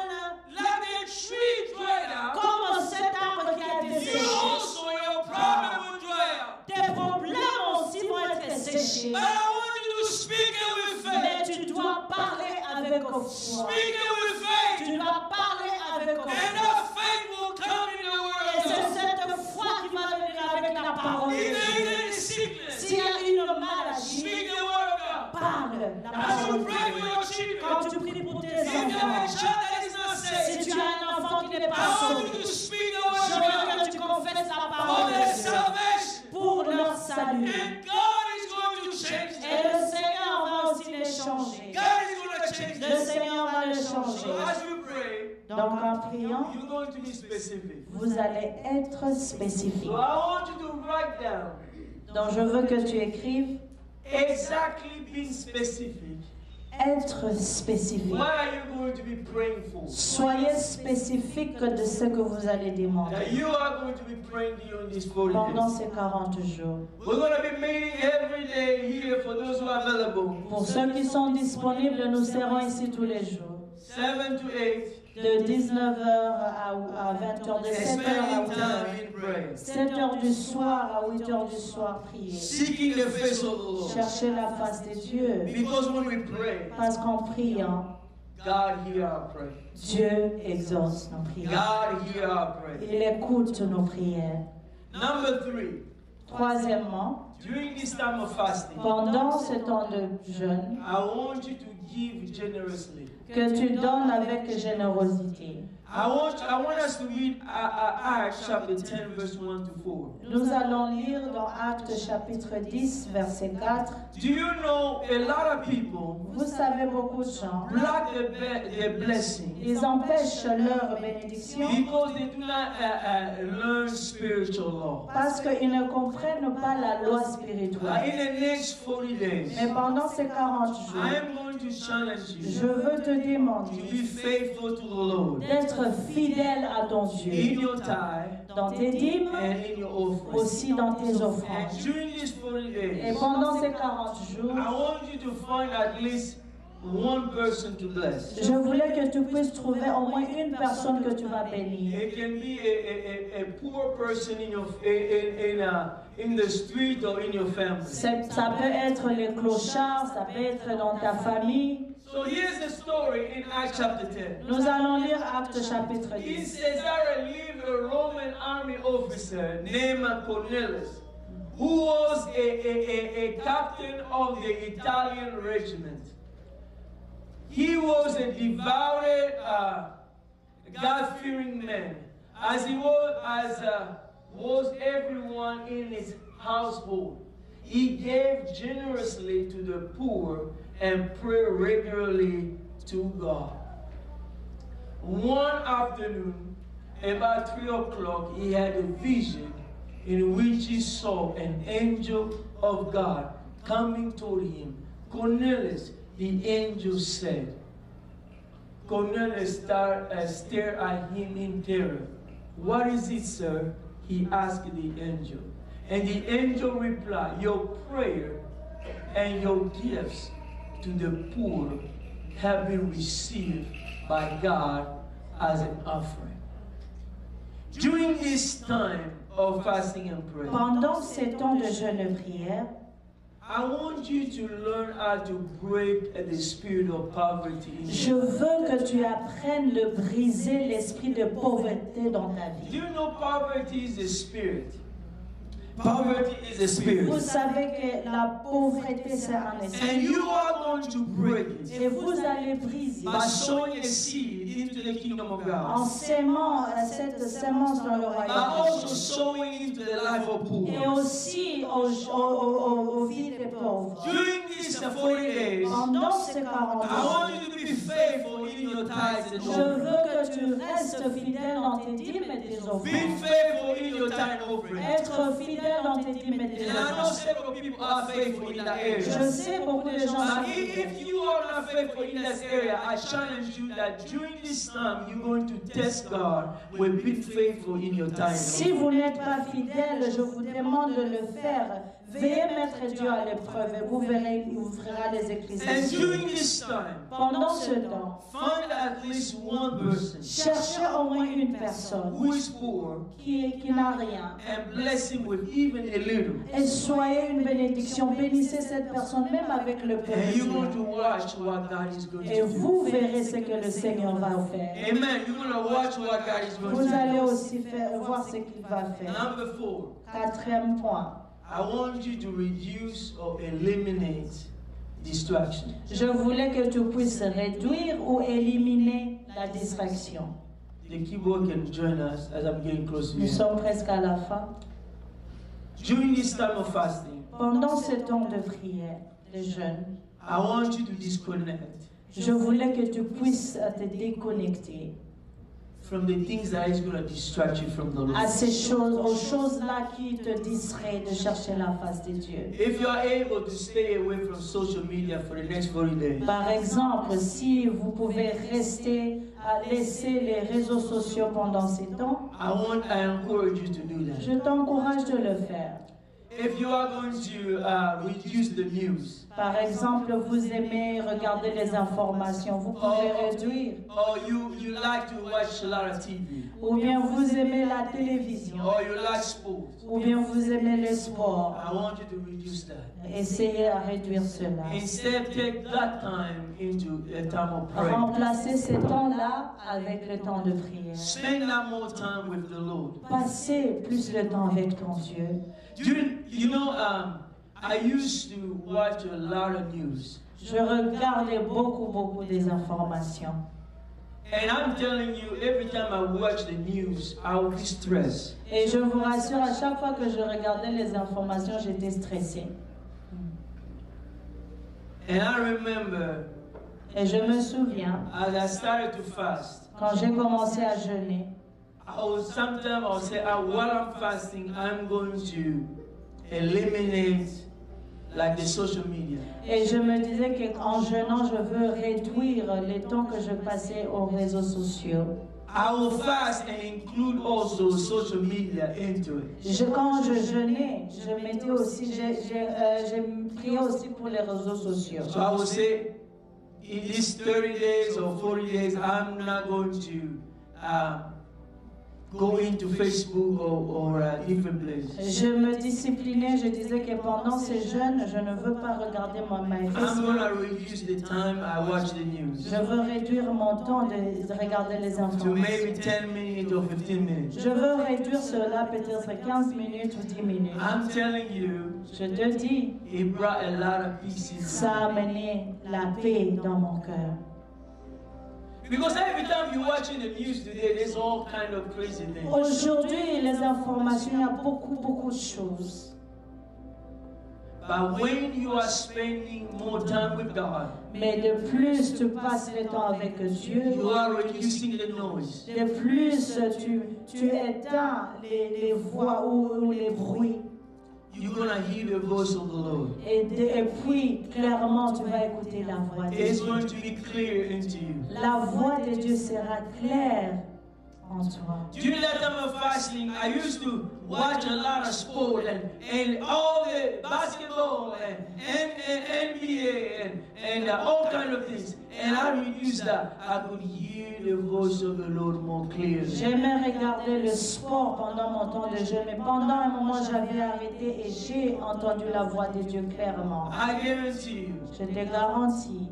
like a tree dried out, comme cet arbre qui a été you séché, also your problem will dry out. tes problèmes aussi vont être séchés. But I want you to speak it with Mais faith. tu dois parler avec foi. Speak it with faith. Tu dois parler avec And foi. that faith will come in the word Et of c'est God. cette foi qui va venir avec la parole de If there Dieu. is any sickness, S'il y a une maladie, speak the word of God. parle la As parole you de pray Dieu. for your children, Quand tu pries pour tes if you have a enfants, child that is not si saved, tu as un enfant qui n'est pas I want sauvé, you to speak the je word of veux God que tu confesses la for parole their de Dieu salvation. pour leur salut. And God is going to change Et them. le Seigneur va aussi les changer. God is going to change Le them. Seigneur va les So changer. as you pray, Donc en priant, you're going to be specific. vous allez être spécifique. So I want you to write down Donc je veux que tu écrives exactly being specific. être spécifique. What are you going to be praying for? Soyez spécifique de ce que vous allez That demander you are going to be praying during these 40 pendant days. ces 40 jours. We're going to be meeting every day here for those who are available. Pour ceux qui sont disponibles, nous serons ici tous les jours. 7 to 8. De 19h à 20h, de 7h à Spending 8h. time in prayer. 7h du soir à 8h du soir, prier. Seeking the face of the Lord. Chercher la face de Dieu. Because when we pray, Parce qu'en priant, God hears our prayer. Dieu exauce nos prières. God hears our prayer. Il écoute nos prières. Number 3. Troisièmement, During this time of fasting, pendant ce temps de jeûne, I want you to give generously. que tu donnes avec générosité. I want us to read Acts chapter 10, verse 1 to 4. Nous allons lire dans Actes chapitre 10, verset 4. Do you know a lot of people Vous savez, beaucoup de gens, block their blessing ils empêchent leur bénédiction because they do not learn spiritual law. parce qu'ils ne comprennent pas la loi In spirituelle. the next 40 days, Mais pendant ces 40 I jours, am going to challenge you je veux te to demander be faithful to the Lord d'être fidèle à ton in Dieu, your tithe dans tes dîmes, and in your offering. aussi dans tes And offrandes. during these 40 Et days, pendant ces 40 jours, I want you to find at least one person to bless. je voulais que tu puisses trouver au moins une personne que tu vas bénir. It can be a poor person in the street or in your family. Ça peut être les clochards, ça peut être dans ta famille. So here's the story in Acts chapter 10. Nous allons lire Actes chapitre In 10. Caesarea lived a Roman army officer named Cornelius, who was a captain of the Italian regiment. He was a devoted, God-fearing man, as was everyone in his household. He gave generously to the poor and prayed regularly to God. One afternoon, about 3 o'clock, he had a vision in which he saw an angel of God coming toward him. Cornelius, the angel said. Cornelius stared at him in terror. What is it, sir? He asked the angel. And the angel replied, your prayer and your gifts to the poor have been received by God as an offering. During this time of fasting and prayer, Pendant ces temps de jeûne et prière, I want you to learn how to break the spirit of poverty in je you. veux que tu apprennes de briser l'esprit de pauvreté dans ta Do vie. you know poverty is a spirit? Poverty is a spirit. Vous savez que la pauvreté, c'est un And esprit. you are going to break it Et vous allez briser by sowing a seed into the kingdom of en God. sémant cette sémence dans le By royaume. also sowing into the life of Et poor. aussi aux vies des pauvres. During these 40 days, Pendant ces 40 I want jours, you to be faithful in in your tithes and Je offerings. veux que tu restes fidèle dans tes dîmes et tes Be offrandes. faithful in your tithe offering. Être fidèle dans tes dîmes et tes And I know offrandes. several people are faithful in that area. Je sais beaucoup de gens sont But fidèles. if you are not faithful in that area, I challenge you that during this time you're going to test God with being faithful in your time. Si vous n'êtes pas fidèle, je vous demande de le faire. Veuillez mettre Dieu à l'épreuve et vous verrez, il vous fera les And éclipses. during this time, Pendant ce temps, find at least one person cherchez au moins une personne who is poor qui n'a rien. and bless him with even a little. Et soyez une bénédiction. Bénissez cette personne même avec le peu And de you're going Dieu. to watch what God is going Et to do. vous verrez ce que le Seigneur va faire. Amen. You're going to watch what God is going Vous allez to do. aussi voir ce qu'il va faire. Number 4. Quatrième point. I want you to reduce or eliminate distraction. Je voulais que tu puisses réduire ou éliminer la distraction. The keyboard can join us as I'm getting close to Nous you. sommes presque à la fin. During this time of fasting, Pendant ce temps de prière, de jeûne, I want you to disconnect je voulais que tu puisses te déconnecter from the things that is going to distract you from the Lord. à ces choses, aux choses-là qui te distraient de chercher la face de Dieu. If you are able to stay away from social media for the next 40 days, Par exemple, si vous pouvez rester à laisser les réseaux sociaux pendant ces temps, I encourage you to do that. je t'encourage de le faire. If you are going to reduce the news, Par exemple, vous aimez regarder les informations, vous pouvez réduire. or you like to watch a lot of TV, Ou bien vous aimez la télévision, or you like sports, ou bien vous aimez le sport. I want you to reduce that. Essayez à réduire cela. Instead, take that time into a time of prayer. Remplacez ce temps-là avec le temps de prière. Spend that more time with the Lord. Passez plus de temps avec ton Dieu. I used to watch a lot of news. Je regardais beaucoup des informations. And I'm telling you, every time I watch the news, I would be stressed. Et je vous rassure, à chaque fois que je regardais les informations, j'étais stressée. And I remember, Et je me souviens, as I started to fast, quand j'ai commencé à jeûner, sometimes I'll say, while I'm fasting, I'm going to eliminate like the social media. et je me disais qu'en jeûnant, je veux réduire les temps que je passais aux réseaux sociaux. I will fast and include also social media into it. Quand je jeûnais, je mettais aussi, j'ai prié aussi pour les réseaux sociaux. So I will say, in these 30 days or 40 days, I'm not going to go into Facebook or different places. Je me disciplinais, je disais que pendant ces jeûnes, je ne veux pas regarder my I'm Facebook. going to reduce the time I watch the news Je veux réduire mon temps de regarder les to maybe informations. 10 minutes or 15 minutes. Je veux réduire cela peut-être 15 minutes ou 10 minutes. I'm telling you, Je te dis, it brought a lot of peace into ça a amené la paix dans mon cœur. Because every time you're watching the news today, there's all kind of crazy things. Aujourd'hui, les informations, il y a beaucoup de choses. But when you are spending more time with God, Mais de plus tu passes le temps avec Dieu, you are reducing the noise. de plus tu éteins les voix ou les bruits. You're going to hear the voice of the Lord. Et puis, clairement, tu vas écouter la voix de It's Dieu. going to be clear into you. La voix de Dieu sera claire en toi. During that time of fasting, I used to watch a lot of sport and all the basketball and NBA and all kind of things. And I reduced that. I could hear the voice of the Lord more clearly. J'aimais regarder le sport pendant mon temps de jeûne, mais pendant un moment, j'avais arrêté et j'ai entendu la voix de Dieu clairement. I guarantee you Je te garantis.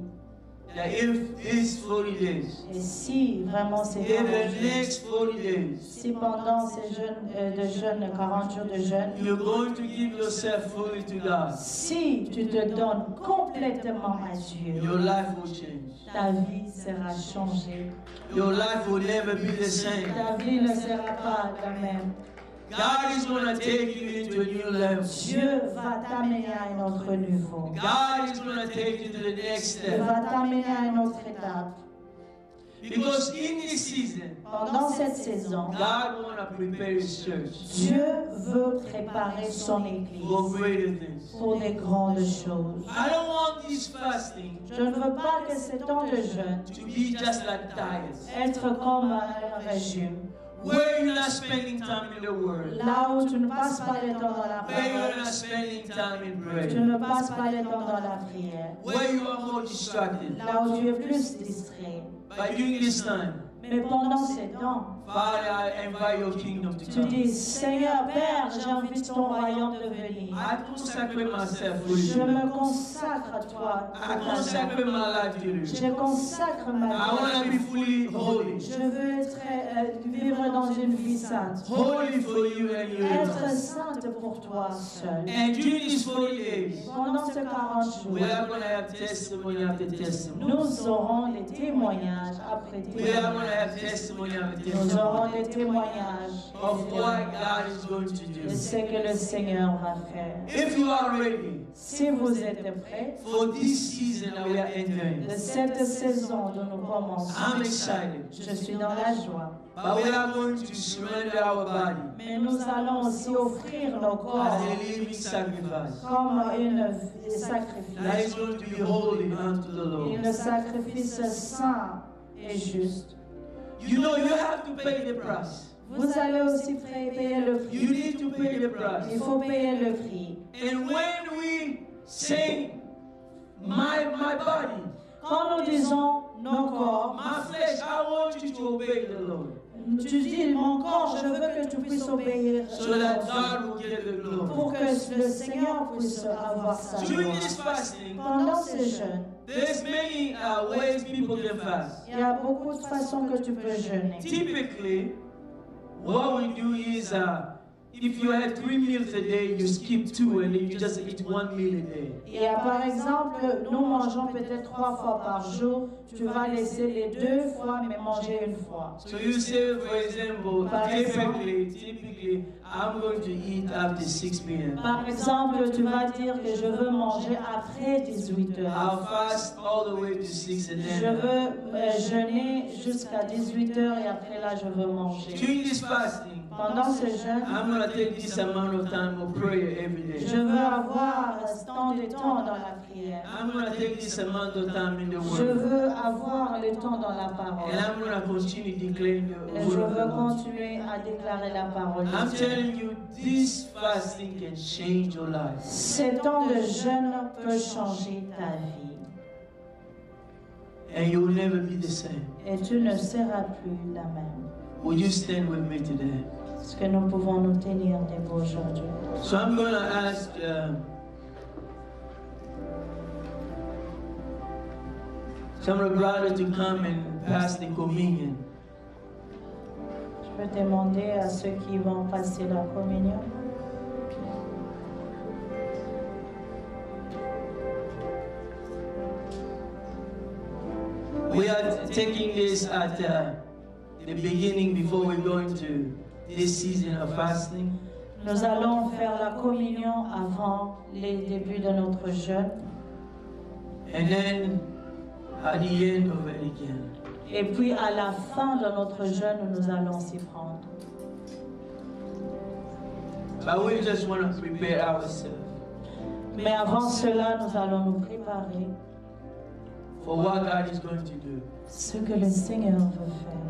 that if these 40 days, Et si vraiment c'est in 40 the jours, next 40 days, si pendant ces jeûnes, 40 jours de jeûne, you're going to give yourself fully to God, si tu te donnes complètement à Dieu, your life will change. ta vie sera changée. Your life will never be the same. Ta vie ne sera pas la même. God is going to take you into a new level. Dieu va t'amener à un autre niveau. God is going to take you to the next Il step. va t'amener à une autre étape. Because in this season, Pendant cette saison, God want to prepare His church Dieu veut préparer son for Église greater things. pour des grandes choses. I don't want this fasting Je ne veux pas que ces temps de jeûne to be just like diets, être comme un régime, where you're not spending time in the Word, là où tu ne passes pas le temps dans la where you're parole, not spending time in tu prayer, ne passes pas le temps dans la prière, where you are more distracted. là où tu es plus distrait. But during this time, Mais pendant ces temps, Father, I invite your kingdom to tu come. dis, Seigneur, Père, j'invite ton royaume de venir. I consecrate myself for Je you. me consacre à toi. I consecrate my life to you. Je consacre ma I want to vie. be fully holy. Je veux vivre dans une vie sainte. Holy for you and you Être alone. sainte pour toi seul. And during these 40 days, Pendant ces 40 we jours, are going to have testimony after testimony. nous aurons des témoignages après We are going to témoignages. have testimony after Nous testimony aurons des témoignages of what God is going to de do. ce que le Seigneur va faire. If you are ready Si vous êtes prêts, for this season that we are entering, de cette saison dont nous I'm commençons, excited. je suis dans la joie. But we are going to surrender our body Mais nous allons aussi offrir nos corps as a living sacrifice comme un that sacrifice, is going to be holy unto the Lord. un sacrifice saint et juste. You know, you have to pay the price. Vous allez aussi payer le You prix. need to pay the Il price. faut payer le prix. And when we say, my body, Quand nous disons nos corps, my flesh, I want you to obey the Lord, tu dis mon corps, je veux que tu puisses obéir so that God will get the glory. pour que le Seigneur puisse avoir sa During gloire. this fasting, Pendant ce jeûne, there's many ways people can fast. il y a beaucoup de façons que tu peux jeûner. Typically, what we do is, if you had 3 meals a day, you skip 2 and then you just eat 1 meal a day. Et par exemple, nous mangeons peut-être 3 fois par jour. Tu vas laisser les 2 fois, mais manger une fois. So you say, for example, typically, I'm going to eat after 6 p.m. Par exemple, tu vas dire que je veux manger après 18 heures. I'll fast all the way to 6 and Je then veux jeûner jusqu'à 18 heures et après là, je veux manger. during this fasting, Pendant ce jeûne, I'm going to take this amount of time of prayer every day. je veux avoir tant de temps dans la prière. I'm going to take this amount of time in the Je Word. veux avoir le temps dans la And parole. I'm going to continue declaring Et the je Word of veux the Lord. continuer à déclarer la parole I'm de Dieu. telling you, this fasting can change your life. Ce temps de jeûne peut changer ta vie. And you will never be the same. Et tu ne seras plus la même. Will you stand with me today? Est-ce que nous pouvons nous tenir debout aujourd'hui? So I'm going to ask some of the brothers to come and pass the communion. Je peux demander à ceux qui vont passer la communion. We are taking this at the beginning before we go into this season of fasting. Nous allons faire la communion avant les débuts de notre jeûne. And then at the end of it again. Et puis à la fin de notre jeûne, nous allons s'y prendre. But we just want to prepare ourselves Mais avant cela, nous allons nous préparer for what God is going to do. ce que le Seigneur veut faire.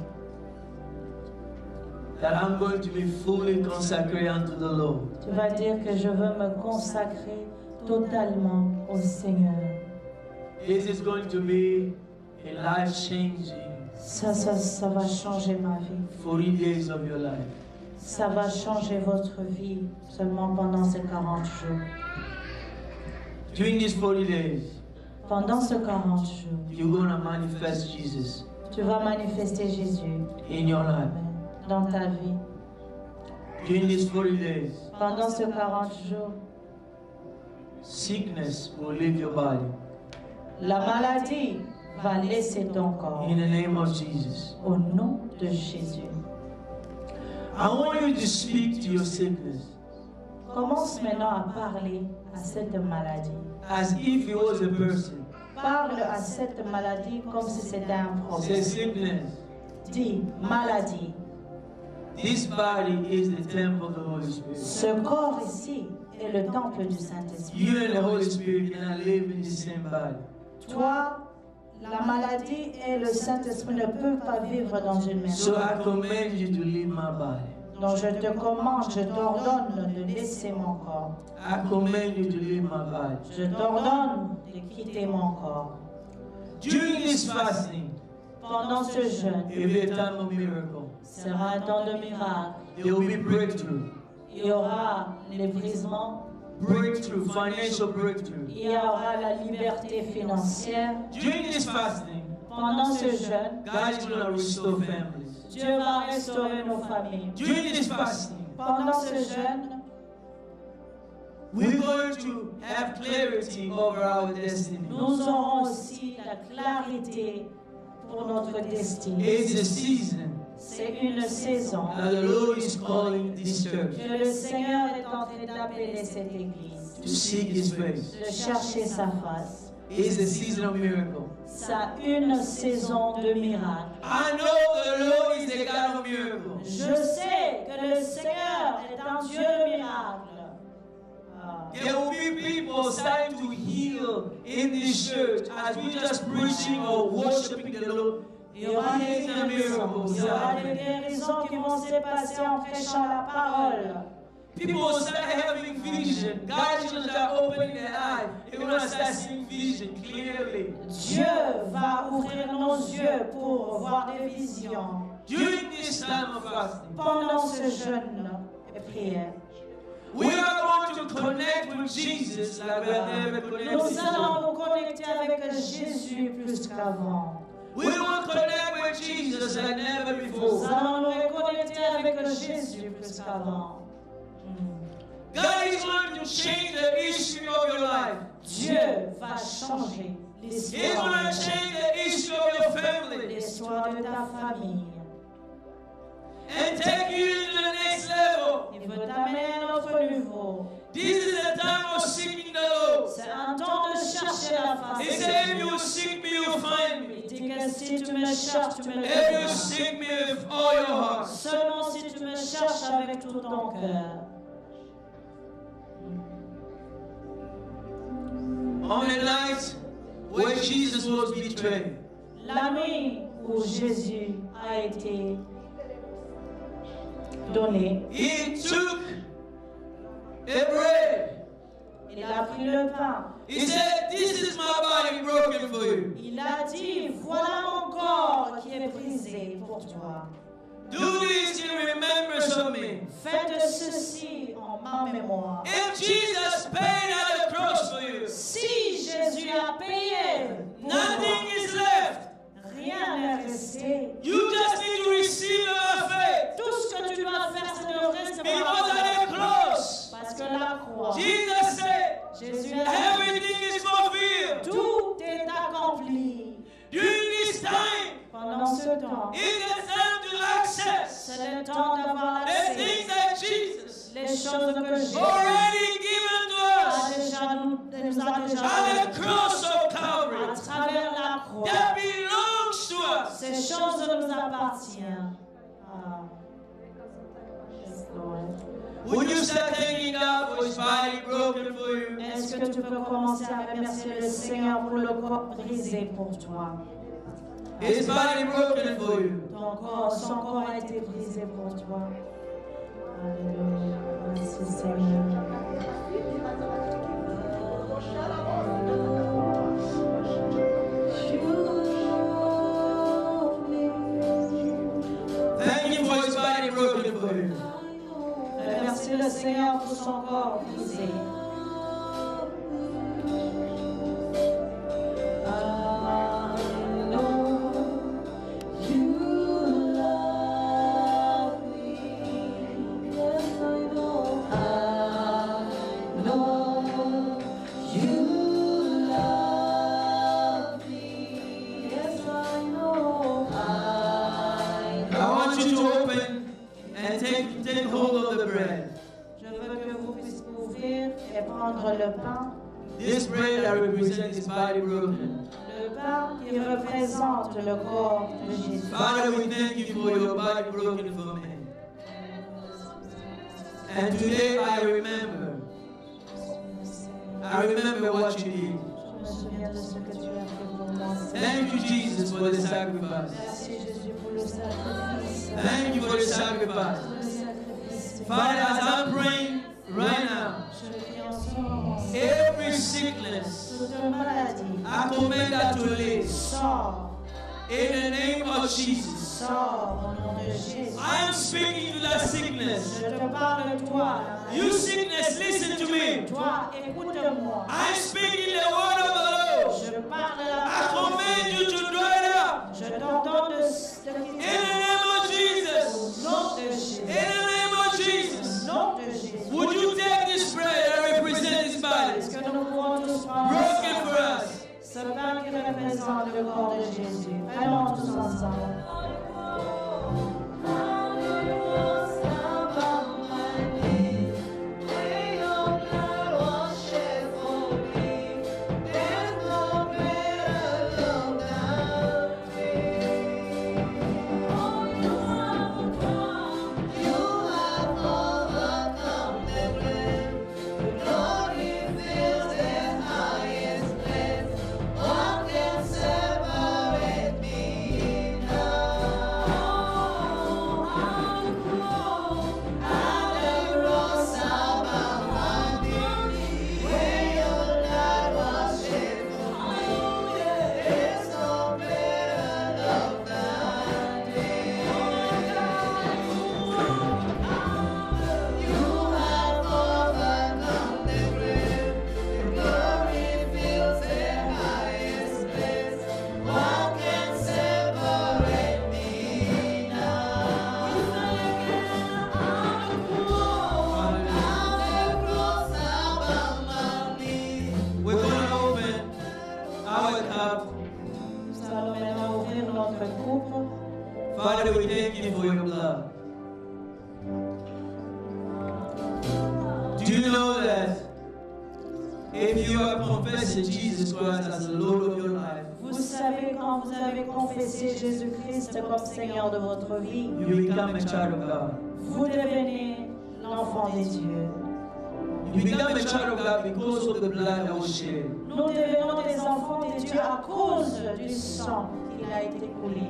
That I'm going to be fully consecrated unto the Lord. Tu vas dire que je veux me consacrer totalement au Seigneur. This is going to be a life-changing Ça va changer ma vie. 40 days of your life. Ça va changer votre vie seulement pendant ces 40 jours. During these 40 days, Pendant ces 40 jours, you're going to manifest Jesus tu vas manifester Jésus in your life. dans ta vie. During these 40 days, Pendant ces 40 jours, sickness will leave your body. la maladie va laisser ton corps. In the name of Jesus. Au nom de Jésus. I want you to speak to your sickness Commence maintenant à parler à cette maladie as if it was a person. Parle à cette maladie comme si c'était un Say problème. sickness. Dis maladie. This body is the temple of the Holy Spirit. Ce corps ici est le temple du Saint-Esprit. You and the Holy Spirit cannot live in the same body. Toi, la maladie et le Saint-Esprit ne peuvent pas vivre dans une même So I body. command you to leave my body. Donc je te commande, je t'ordonne de laisser mon corps. I command you to leave my body. Je t'ordonne de quitter mon corps. During this fasting, Pendant ce jeûne, it will be a time of miracle. sera un temps de miracle. There will be breakthrough. Il y aura les brisements, Breakthrough, financial breakthrough. il y aura la liberté financière. During this fasting, Pendant ce jeûne, God is going to restore families. Dieu va restaurer nos familles. During this fasting, Pendant ce jeûne, we're going to have clarity over our destiny. nous aurons aussi la clarité pour notre destinée. It's a season C'est une saison that the Lord is calling this church que le Seigneur est en train d'appeler cette église, to seek His face. de chercher sa face. It's a season of miracle. C'est une saison de miracle. I know the Lord is the God of miracles. Je sais que le Seigneur est un Dieu de miracles. Ah. There will be people starting to heal in this church as we just preaching or worshiping the Lord. Il y aura des guérisons. Il y aura des guérisons qui vont se passer en prêchant la parole. People will start having vision. God is going to start opening their eyes. They're going to start seeing vision clearly. Dieu va ouvrir nos yeux pour voir des visions. During this time of fasting, Pendant ce jeûne et prière, we are going to connect with Jesus like we have never connected nous before. allons nous connecter avec Jésus plus qu'avant. We will connect with Jesus like never Nous before. allons nous reconnecter avec Jésus plus qu'avant. God is going to change the history of your life. Dieu va changer He's l'histoire going to change the history of your family l'histoire de ta famille. and take you to the next level. Il veut t'amener à un autre niveau. This is the time of seeking the Lord. C'est un temps de chercher la face He de said, if Dieu. you seek me, you'll find me. Il dit que si tu me cherches, tu me If you trouveras. seek me with all your heart. Seulement si tu me cherches avec tout ton cœur. On the night where Jesus was betrayed, La nuit où Jésus a été donné, He took the bread. il a pris le pain. He said, this is my body broken for you. Il a dit, voilà mon corps qui est brisé pour toi. Do this in remembrance of me. Faites ceci en ma mémoire. If Jesus paid at the cross for you, Si Jésus a payé, pour nothing toi, is left. rien n'est resté. You just need to receive by faith. Tout ce que tu dois faire, c'est de recevoir Because at the cross, parce que la croix, Jesus said, Jésus a dit, everything is fulfilled. tout est accompli. During this time, Pendant ce temps, it's the time to access c'est le temps d'avoir the things accès. that Jesus Les choses que Jésus already given to a us déjà nous a déjà at the donné cross of à Calvary. travers la croix. That belongs to us. Ces choses nous appartiennent. Ah. Yes, Lord. Would you start thanking God for His body broken for you? Est-ce que tu peux commencer à remercier le Seigneur pour le corps brisé pour toi? His body broken for you. Ton corps, son corps a été brisé pour toi. Alléluia. Merci Seigneur. Thank Him for His body broken for you. Remercie le Seigneur pour son corps brisé. I want you to open and take hold of the bread. Je veux que vous puissiez ouvrir et prendre le pain. This bread that represents his body broken. Le pain qui représente le corps de Jésus. Father, we thank you for your body broken for me. And today I remember what you did. Je me souviens de ce que tu as fait pour moi. Thank you, Jesus, for the sacrifice. Merci Jésus pour le sacrifice. Thank you for the sacrifice. Pour le sacrifice. Father, as I'm praying right now, Je prie en ce moment. every sickness, Toute maladie. I command that to leave. Sors. In the name of Jesus. Sors au nom de Jésus. I am speaking to that sickness. Je te parle toi. You sickness, listen to me. Toi, écoute-moi. I'm speaking the word of the Lord. Je parle la I parole. command you to dry up. Je t'ordonne de In quitter. the name of Jesus. Au nom de In Jésus. the name of Jesus. Au nom de Jésus. Would you take this bread that represents his body? Est-ce que nous pouvons tous prendre Broken for ensemble us. ce pain qui représente le corps de Jésus? Allons tous ensemble. We're going to open our cup. Nous allons maintenant ouvrir notre coupe. Father, we thank you for your blood. Do you know that if you have confessed Jesus Christ as the Lord of your life, Vous savez, quand vous avez confessé Jésus-Christ comme Seigneur de votre vie, you become a child of God? vous devenez l'enfant des dieux. You become a child of God because of the blood that was shed. Nous devenons des enfants des dieux à cause du sang qui a été coulé.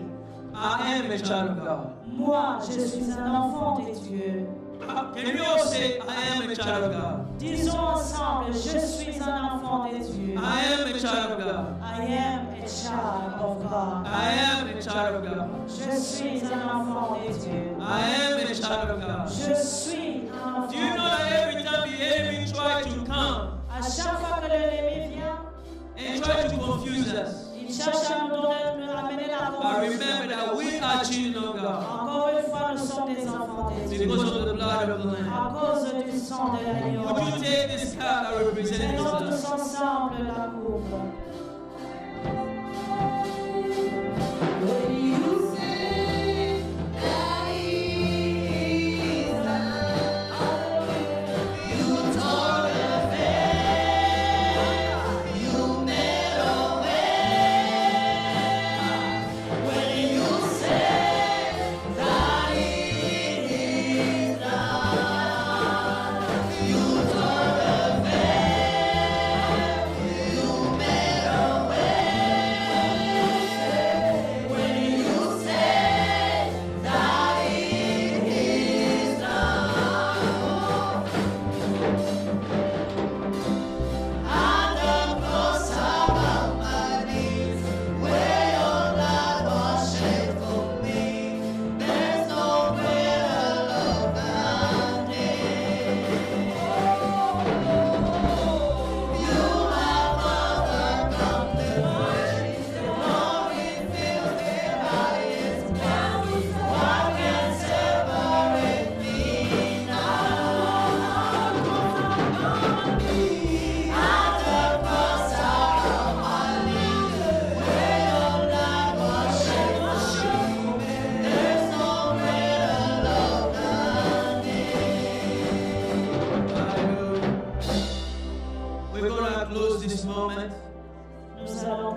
I am a child of God. Moi, je suis un enfant des dieux. Can we all say, I am a child of God? Disons ensemble, je suis un enfant des dieux. I am a child of God. I am a child of God. I am a child of God. Je suis un enfant des dieux. I am a child of God. Je suis un enfant Do you know that every time the enemy tries to come À chaque fois que l'ennemi vient, and try to confuse us, il cherche à nous amener la but confusion. remember that we are children of God Encore une fois, nous sommes des enfants des dieux. because of the blood of the Lamb. À cause du sang de l'agneau. Would you take this cup that represents his Prenons blood? tous ensemble la coupe. You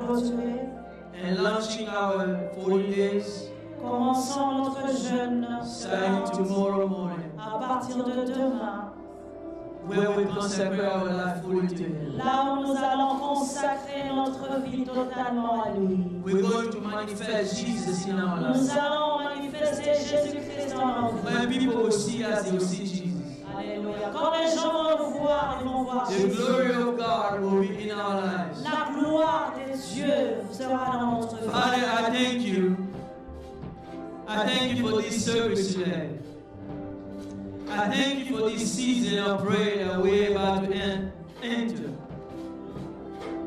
clôturer. And launching our 40 days Commençons notre jeûne starting tomorrow morning, à partir de demain. where we consecrate our life fully to Him. Là où nous allons consacrer notre vie totalement à lui. We're going to manifest Jesus in our Nous lives. allons manifester Jésus-Christ dans nos vies. When people will see us, they will see Jesus. Alléluia. Quand les gens vont nous voir, ils vont voir The Jésus. glory of God will be in our lives. La gloire des dieux sera dans notre vie. Father, I thank you. I thank you for this service today. I thank you for this season of prayer that we're about to enter.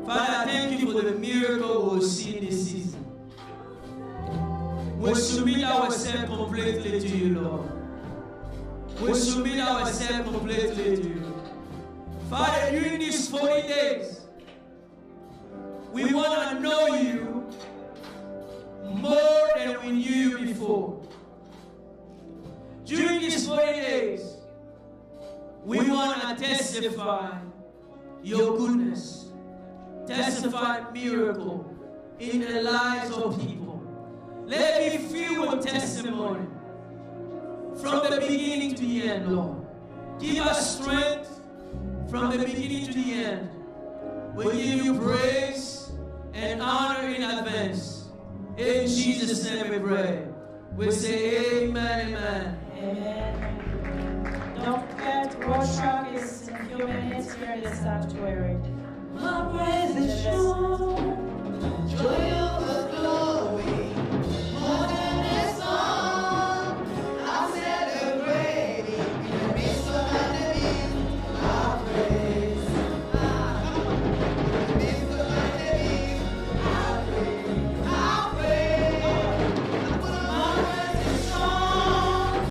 Father, I thank you for the miracle we'll see in this season. We submit ourselves completely to you, Lord. We submit ourselves completely to you. Father, during these 40 days, we want to know you more than we knew you before. During these 40 days, we want to testify your goodness, testify miracle in the lives of people. Let me feel a testimony from the beginning to the end, Lord. Give us strength from the beginning to the end. We give you praise and honor in advance. In Jesus' name we pray. We say amen, amen. Amen. Don't forget, worship is in a few minutes here in the sanctuary. My praise is sure.